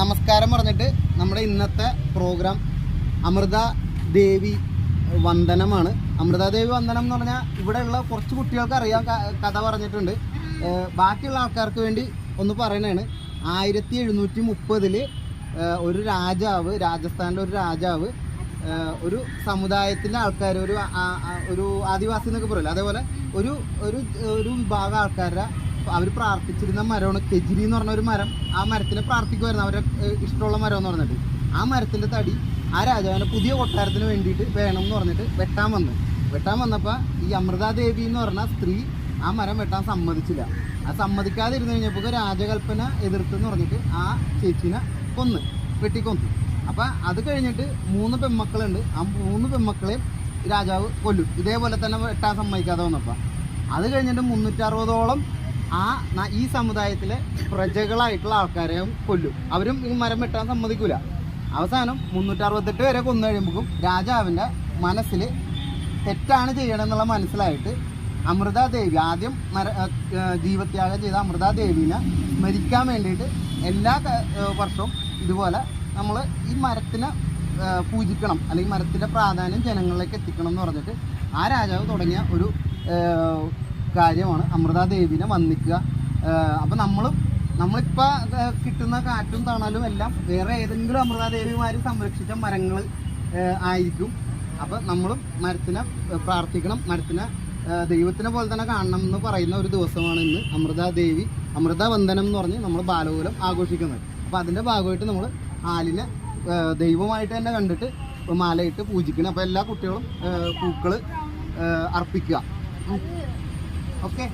നമസ്കാരം പറഞ്ഞിട്ട് നമ്മുടെ ഇന്നത്തെ പ്രോഗ്രാം അമൃത ദേവി വന്ദനമാണ്. അമൃത ദേവി വന്ദനം എന്ന് പറഞ്ഞാൽ ഇവിടെയുള്ള കുറച്ച് കുട്ടികൾക്ക് അറിയാൻ കഥ പറഞ്ഞിട്ടുണ്ട്. ബാക്കിയുള്ള ആൾക്കാർക്ക് വേണ്ടി ഒന്ന് പറയണതാണ്. 1730 ഒരു രാജാവ്, രാജസ്ഥാനിലെ ഒരു രാജാവ് ഒരു സമുദായത്തിലെ ആൾക്കാർ, ഒരു ആദിവാസി എന്നൊക്കെ പറയില്ല, അതേപോലെ ഒരു ഒരു വിഭാഗം ആൾക്കാരുടെ അവർ പ്രാർത്ഥിച്ചിരുന്ന മരമാണ് കെജിരി എന്ന് പറഞ്ഞ ഒരു മരം. ആ മരത്തിനെ പ്രാർത്ഥിക്കുമായിരുന്നു, അവരെ ഇഷ്ടമുള്ള മരം എന്ന് പറഞ്ഞിട്ട്. ആ മരത്തിൻ്റെ തടി ആ രാജാവിൻ്റെ പുതിയ കൊട്ടാരത്തിന് വേണ്ടിയിട്ട് വേണം എന്ന് പറഞ്ഞിട്ട് വെട്ടാൻ വന്നപ്പോൾ ഈ അമൃതാദേവി എന്ന് പറഞ്ഞ സ്ത്രീ ആ മരം വെട്ടാൻ സമ്മതിച്ചില്ല. ആ സമ്മതിക്കാതിരുന്ന് കഴിഞ്ഞപ്പോൾ രാജകൽപ്പന എതിർത്തെന്ന് പറഞ്ഞിട്ട് ആ ചേച്ചീനെ വെട്ടിക്കൊന്നു. അപ്പം അത് കഴിഞ്ഞിട്ട് 3 പെൺമക്കളുണ്ട്. ആ 3 പെൺമക്കളെയും രാജാവ് കൊല്ലും, ഇതേപോലെ തന്നെ വെട്ടാൻ സമ്മതിക്കാതെ വന്നപ്പോൾ. അത് കഴിഞ്ഞിട്ട് 360ഓളം ഈ സമുദായത്തിലെ പ്രജകളായിട്ടുള്ള ആൾക്കാരെയും കൊല്ലും. അവരും ഈ മരം വെട്ടാൻ സമ്മതിക്കൂല. അവസാനം 368 വരെ കൊന്നു കഴിയുമ്പോഴും രാജാവിൻ്റെ മനസ്സിൽ തെറ്റാണ് ചെയ്യണമെന്നുള്ള മനസ്സിലായിട്ട് അമൃതാദേവി, ആദ്യം ജീവത്യാഗം ചെയ്ത അമൃതാദേവീനെ സ്മരിക്കാൻ വേണ്ടിയിട്ട് എല്ലാ വർഷവും ഇതുപോലെ നമ്മൾ ഈ മരത്തിനെ പൂജിക്കണം, അല്ലെങ്കിൽ മരത്തിൻ്റെ പ്രാധാന്യം ജനങ്ങളിലേക്ക് എത്തിക്കണം എന്ന് പറഞ്ഞിട്ട് ആ രാജാവ് തുടങ്ങിയ ഒരു കാര്യമാണ് അമൃതാദേവീനെ വന്ദിക്കുക. അപ്പം നമ്മളിപ്പോൾ കിട്ടുന്ന കാറ്റും തണലും എല്ലാം വേറെ ഏതെങ്കിലും അമൃതാദേവിമാർ സംരക്ഷിച്ച മരങ്ങൾ ആയിരിക്കും. അപ്പം നമ്മളും മരത്തിനെ പ്രാർത്ഥിക്കണം, മരത്തിനെ ദൈവത്തിനെ പോലെ തന്നെ കാണണം എന്ന് പറയുന്ന ഒരു ദിവസമാണ് ഇന്ന് അമൃതാദേവി അമൃതവന്ദനം എന്ന് പറഞ്ഞ് നമ്മൾ ബാലകൂലം ആഘോഷിക്കുന്നത്. അപ്പോൾ അതിൻ്റെ ഭാഗമായിട്ട് നമ്മൾ ആലിനെ ദൈവമായിട്ട് തന്നെ കണ്ടിട്ട് മാലയിട്ട് പൂജിക്കണം. അപ്പോൾ എല്ലാ കുട്ടികളും പൂക്കൾ അർപ്പിക്കുക. ഓക്കെ.